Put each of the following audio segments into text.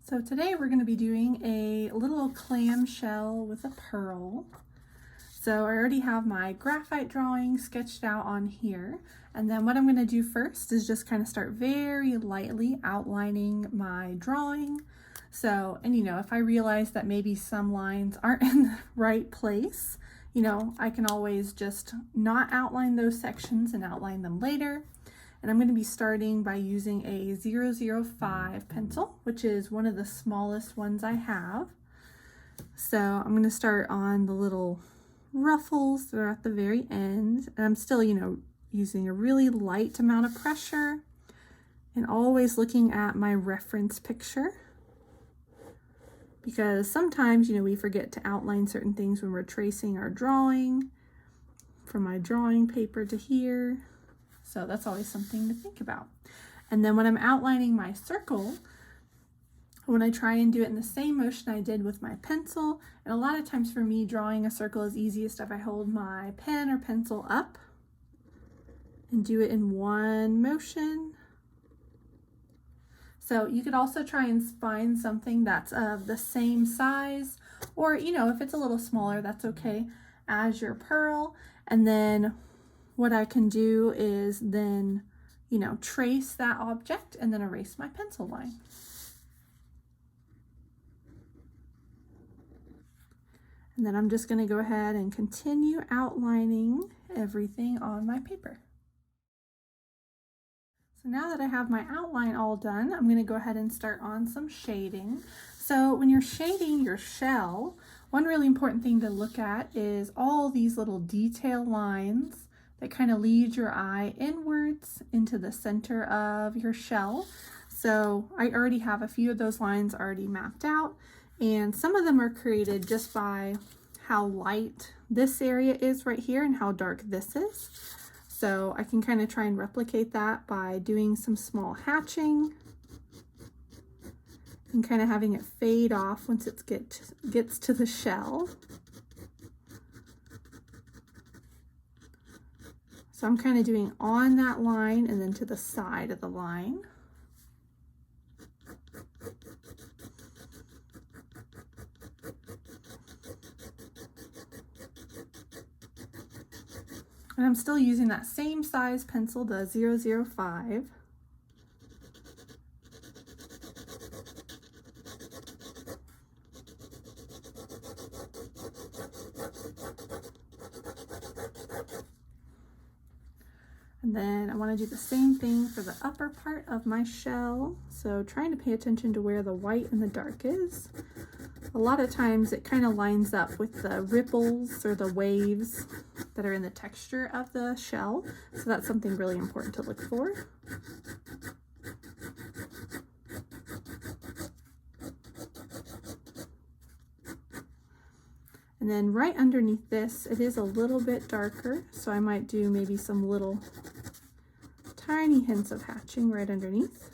So today we're going to be doing a little clam shell with a pearl. So I already have my graphite drawing sketched out on here. And then what I'm going to do first is just kind of start very lightly outlining my drawing. So, and if I realize that maybe some lines aren't in the right place, I can always just not outline those sections and outline them later. And I'm going to be starting by using a 005 pencil, which is one of the smallest ones I have. So I'm going to start on the little ruffles that are at the very end. And I'm still, using a really light amount of pressure and always looking at my reference picture. Because sometimes, we forget to outline certain things when we're tracing our drawing from my drawing paper to here. So that's always something to think about. And then when I'm outlining my circle, when I try and do it in the same motion I did with my pencil, and a lot of times for me, drawing a circle is easiest if I hold my pen or pencil up and do it in one motion. So you could also try and find something that's of the same size, or if it's a little smaller, that's okay, as your pearl. And then what I can do is then, trace that object and then erase my pencil line. And then I'm just going to go ahead and continue outlining everything on my paper. So now that I have my outline all done, I'm going to go ahead and start on some shading. So when you're shading your shell, one really important thing to look at is all these little detail lines that kind of lead your eye inwards into the center of your shell. So I already have a few of those lines already mapped out, and some of them are created just by how light this area is right here and how dark this is. So I can kind of try and replicate that by doing some small hatching and kind of having it fade off once it gets to the shell. So I'm kind of doing on that line and then to the side of the line. And I'm still using that same size pencil, the 005. And then I want to do the same thing for the upper part of my shell. So trying to pay attention to where the white and the dark is. A lot of times it kind of lines up with the ripples or the waves that are in the texture of the shell. So that's something really important to look for. And then right underneath this, it is a little bit darker. So I might do maybe some little tiny hints of hatching right underneath.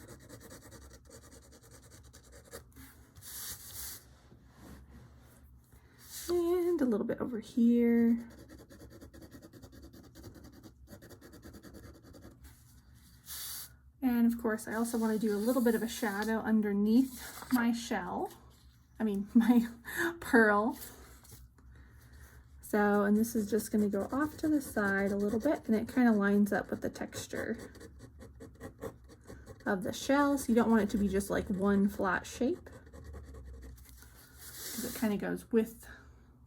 And a little bit over here. And of course, I also want to do a little bit of a shadow underneath my shell. My pearl. So, and this is just going to go off to the side a little bit, and it kind of lines up with the texture of the shell. So you don't want it to be just like one flat shape, because it kind of goes with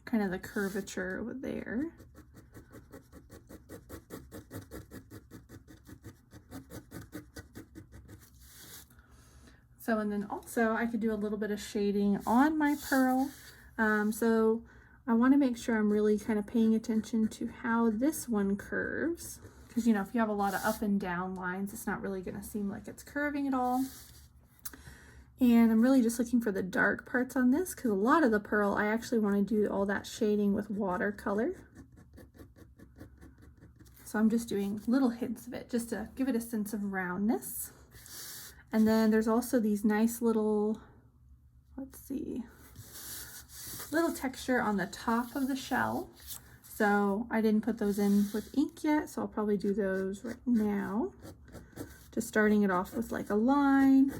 kind of the curvature over there. So, and then also I could do a little bit of shading on my pearl. So I want to make sure I'm really kind of paying attention to how this one curves. Because, if you have a lot of up and down lines, it's not really going to seem like it's curving at all. And I'm really just looking for the dark parts on this, because a lot of the pearl, I actually want to do all that shading with watercolor. So I'm just doing little hints of it, just to give it a sense of roundness. And then there's also these nice little, little texture on the top of the shell. So I didn't put those in with ink yet, so I'll probably do those right now. Just starting it off with like a line.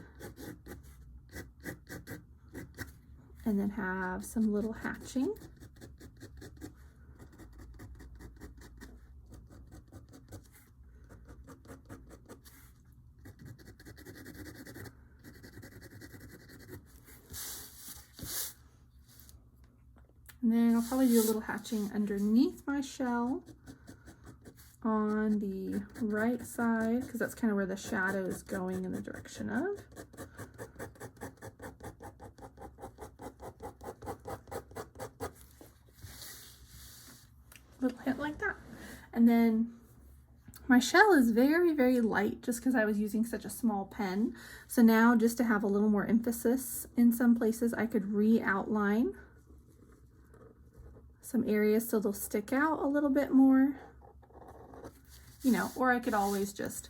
and then have some little hatching. And then I'll probably do a little hatching underneath my shell on the right side, because that's kind of where the shadow is going in the direction of. Little hit like that. And then my shell is very, very light just because I was using such a small pen. So now, just to have a little more emphasis in some places, I could re-outline some areas so they'll stick out a little bit more, you know, or I could always just,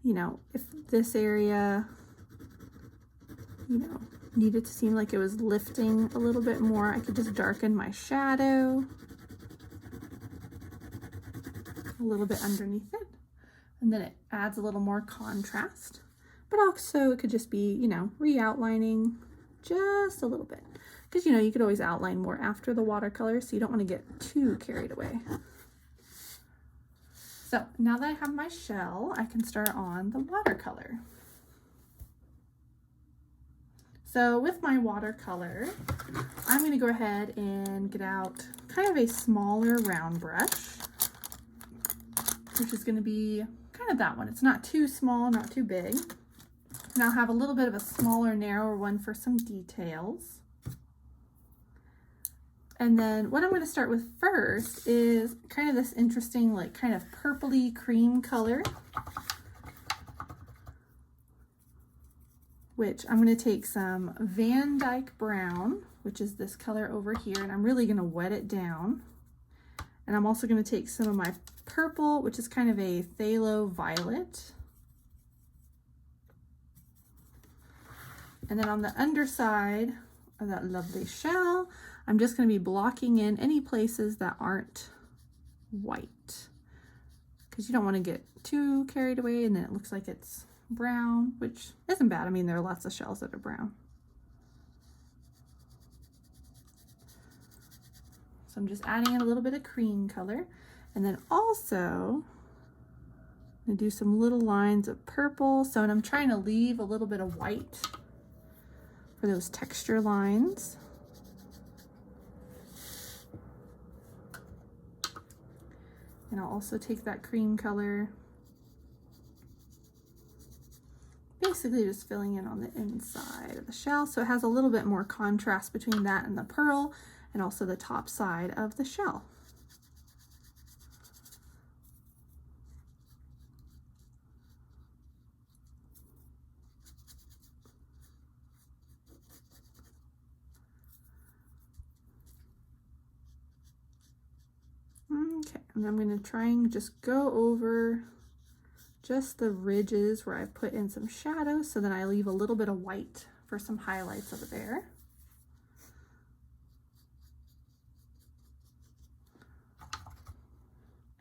you know, if this area, you know, needed to seem like it was lifting a little bit more, I could just darken my shadow a little bit underneath it, and then it adds a little more contrast. But also it could just be, you know, re-outlining just a little bit, because, you know, you could always outline more after the watercolor, so you don't want to get too carried away. So now that I have my shell, I can start on the watercolor. So with my watercolor, I'm going to go ahead and get out kind of a smaller round brush, which is going to be kind of that one. It's not too small, not too big. And I'll have a little bit of a smaller, narrower one for some details. And then what I'm going to start with first is kind of this interesting, like, kind of purpley cream color, which I'm going to take some Van Dyke Brown, which is this color over here, and I'm really going to wet it down. And I'm also going to take some of my purple, which is kind of a phthalo violet. And then on the underside of that lovely shell, I'm just going to be blocking in any places that aren't white, because you don't want to get too carried away and then it looks like it's brown, which isn't bad. I mean, there are lots of shells that are brown. So I'm just adding in a little bit of cream color, and then also I'm going to do some little lines of purple. So, and I'm trying to leave a little bit of white for those texture lines. And I'll also take that cream color, basically just filling in on the inside of the shell, so it has a little bit more contrast between that and the pearl, and also the top side of the shell. Okay, and I'm going to try and just go over just the ridges where I put in some shadows, so then I leave a little bit of white for some highlights over there.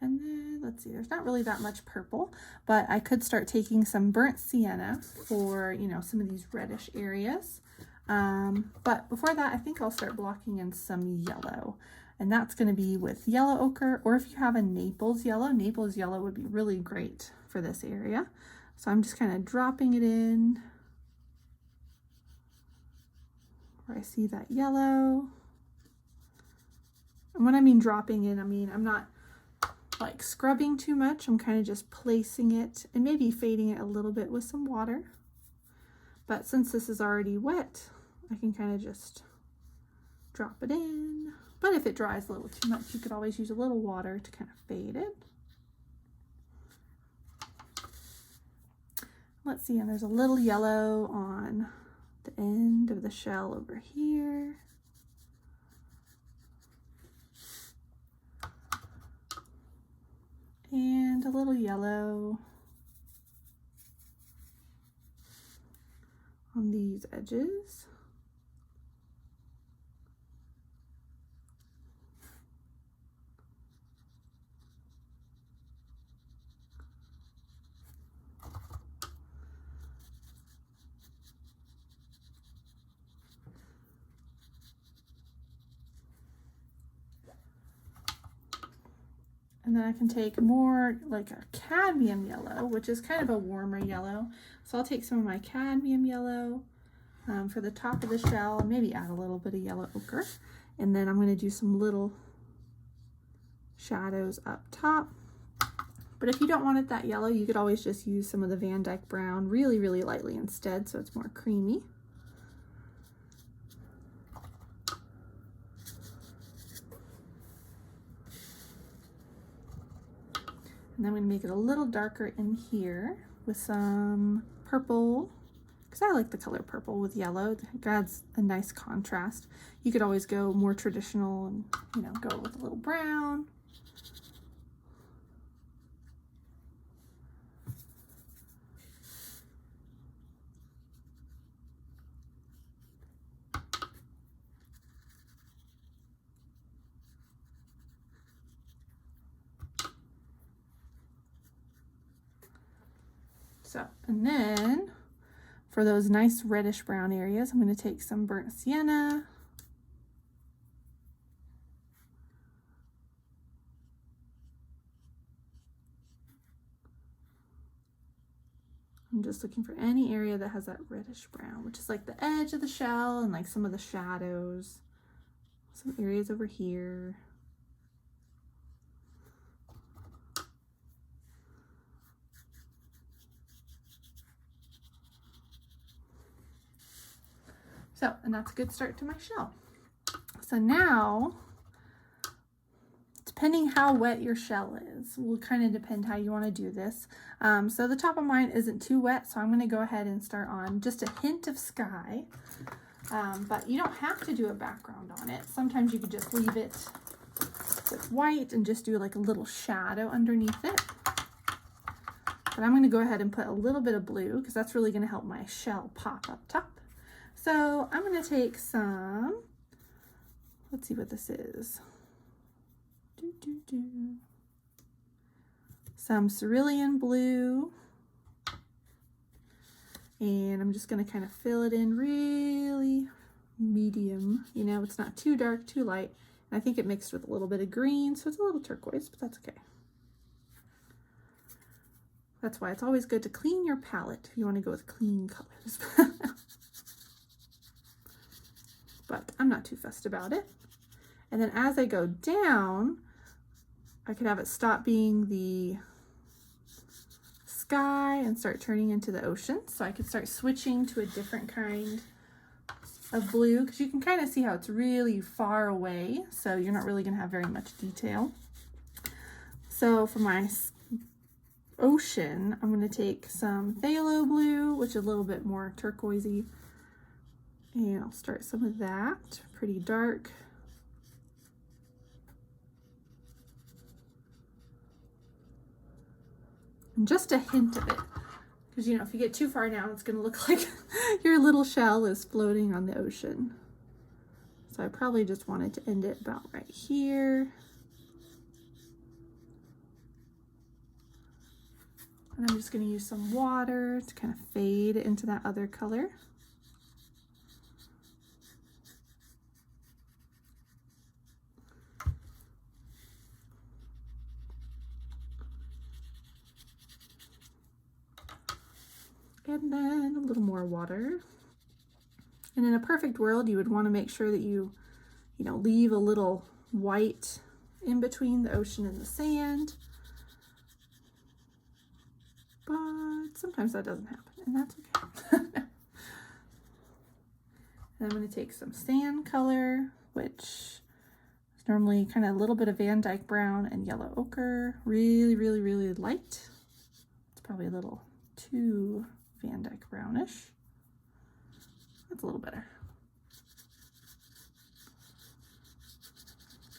And then let's see, there's not really that much purple, but I could start taking some burnt sienna for, you know, some of these reddish areas. But before that, I think I'll start blocking in some yellow. And that's going to be with yellow ochre, or if you have a Naples yellow would be really great for this area. So I'm just kind of dropping it in where I see that yellow. And when I mean dropping in, I mean I'm not like scrubbing too much. I'm kind of just placing it and maybe fading it a little bit with some water. But since this is already wet, I can kind of just drop it in. But if it dries a little too much, you could always use a little water to kind of fade it. Let's see, and there's a little yellow on the end of the shell over here. And a little yellow on these edges. And then I can take more like a cadmium yellow, which is kind of a warmer yellow. So I'll take some of my cadmium yellow for the top of the shell, maybe add a little bit of yellow ochre. And then I'm going to do some little shadows up top. But if you don't want it that yellow, you could always just use some of the Van Dyke brown really, really lightly instead, so it's more creamy. And then I'm going to make it a little darker in here with some purple, because I like the color purple with yellow. It adds a nice contrast. You could always go more traditional and, you know, go with a little brown. So, and then for those nice reddish brown areas, I'm going to take some burnt sienna. I'm just looking for any area that has that reddish brown, which is like the edge of the shell and like some of the shadows, some areas over here. So, and that's a good start to my shell. So now, depending how wet your shell is, will kind of depend how you want to do this. So the top of mine isn't too wet, so I'm going to go ahead and start on just a hint of sky. But you don't have to do a background on it. Sometimes you could just leave it with white and just do like a little shadow underneath it. But I'm going to go ahead and put a little bit of blue because that's really going to help my shell pop up top. So I'm going to take some, let's see what this is. Some cerulean blue. And I'm just going to kind of fill it in really medium. You know, it's not too dark, too light. And I think it mixed with a little bit of green, so it's a little turquoise, but that's okay. That's why it's always good to clean your palette if you want to go with clean colors. But I'm not too fussed about it. And then as I go down, I could have it stop being the sky and start turning into the ocean. So I could start switching to a different kind of blue, because you can kind of see how it's really far away. So you're not really going to have very much detail. So for my ocean, I'm going to take some phthalo blue, which is a little bit more turquoisey. And I'll start some of that, pretty dark. And just a hint of it, because you know, if you get too far down, it's going to look like your little shell is floating on the ocean. So I probably just wanted to end it about right here. And I'm just going to use some water to kind of fade into that other color. And then a little more water. And in a perfect world, you would want to make sure that you leave a little white in between the ocean and the sand. But sometimes that doesn't happen, and that's okay. And I'm going to take some sand color, which is normally kind of a little bit of Van Dyke brown and yellow ochre. Really, really, really light. It's probably a little too Van Dyke brownish. That's a little better.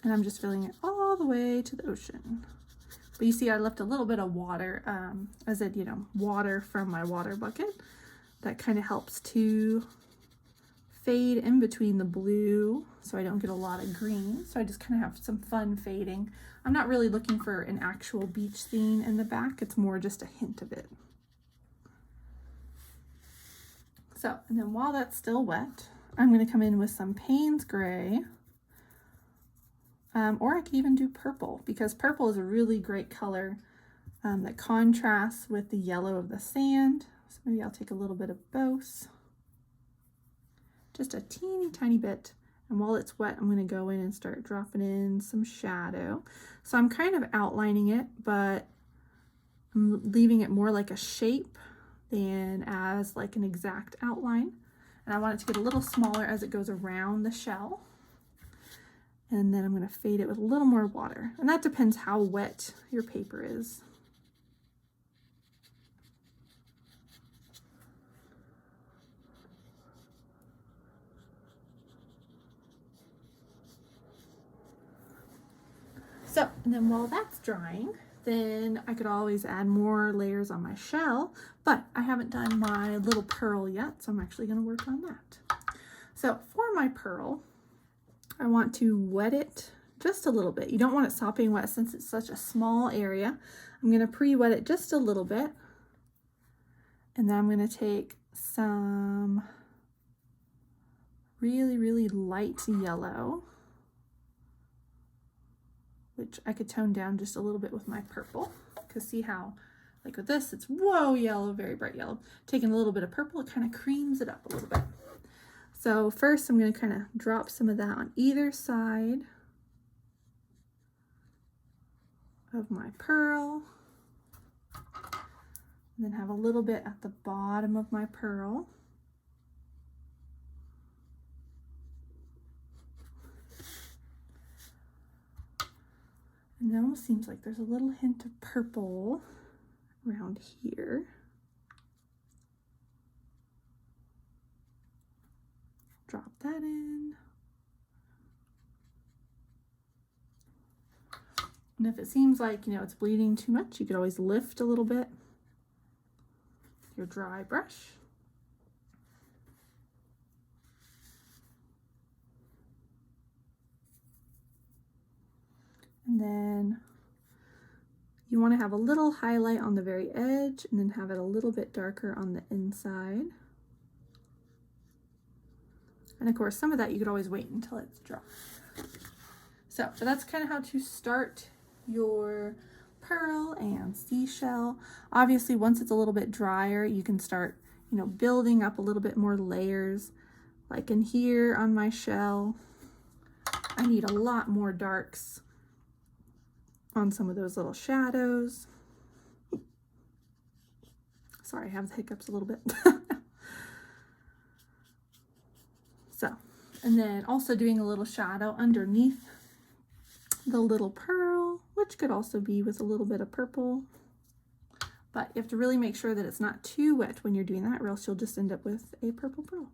And I'm just filling it all the way to the ocean. But you see, I left a little bit of water, as in, water from my water bucket. That kind of helps to fade in between the blue so I don't get a lot of green. So I just kind of have some fun fading. I'm not really looking for an actual beach scene in the back. It's more just a hint of it. So, and then while that's still wet, I'm going to come in with some Payne's Gray. or I could even do purple, because purple is a really great color that contrasts with the yellow of the sand. So maybe I'll take a little bit of both, just a teeny tiny bit. And while it's wet, I'm going to go in and start dropping in some shadow. So I'm kind of outlining it, but I'm leaving it more like a shape than as like an exact outline. And I want it to get a little smaller as it goes around the shell. And then I'm going to fade it with a little more water. And that depends how wet your paper is. So, and then while that's drying, then I could always add more layers on my shell, but I haven't done my little pearl yet, so I'm actually going to work on that. So for my pearl, I want to wet it just a little bit. You don't want it sopping wet since it's such a small area. I'm going to pre-wet it just a little bit, and then I'm going to take some really light yellow, which I could tone down just a little bit with my purple, because see how, like with this, it's whoa yellow, very bright yellow. Taking a little bit of purple, it kind of creams it up a little bit. So first I'm going to kind of drop some of that on either side of my pearl, and then have a little bit at the bottom of my pearl. And it almost seems like there's a little hint of purple around here. Drop that in. And if it seems like, you know, it's bleeding too much, you could always lift a little bit your dry brush. And then you want to have a little highlight on the very edge and then have it a little bit darker on the inside. And of course, some of that you could always wait until it's dry. So that's kind of how to start your pearl and seashell. Obviously, once it's a little bit drier, you can start, you know, building up a little bit more layers. Like in here on my shell, I need a lot more darks on some of those little shadows. Sorry, I have the hiccups a little bit. So, and then also doing a little shadow underneath the little pearl, which could also be with a little bit of purple. But you have to really make sure that it's not too wet when you're doing that, or else you'll just end up with a purple pearl.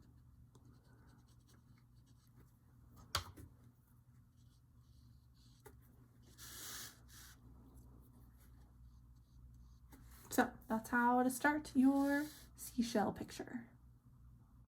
So that's how to start your seashell picture.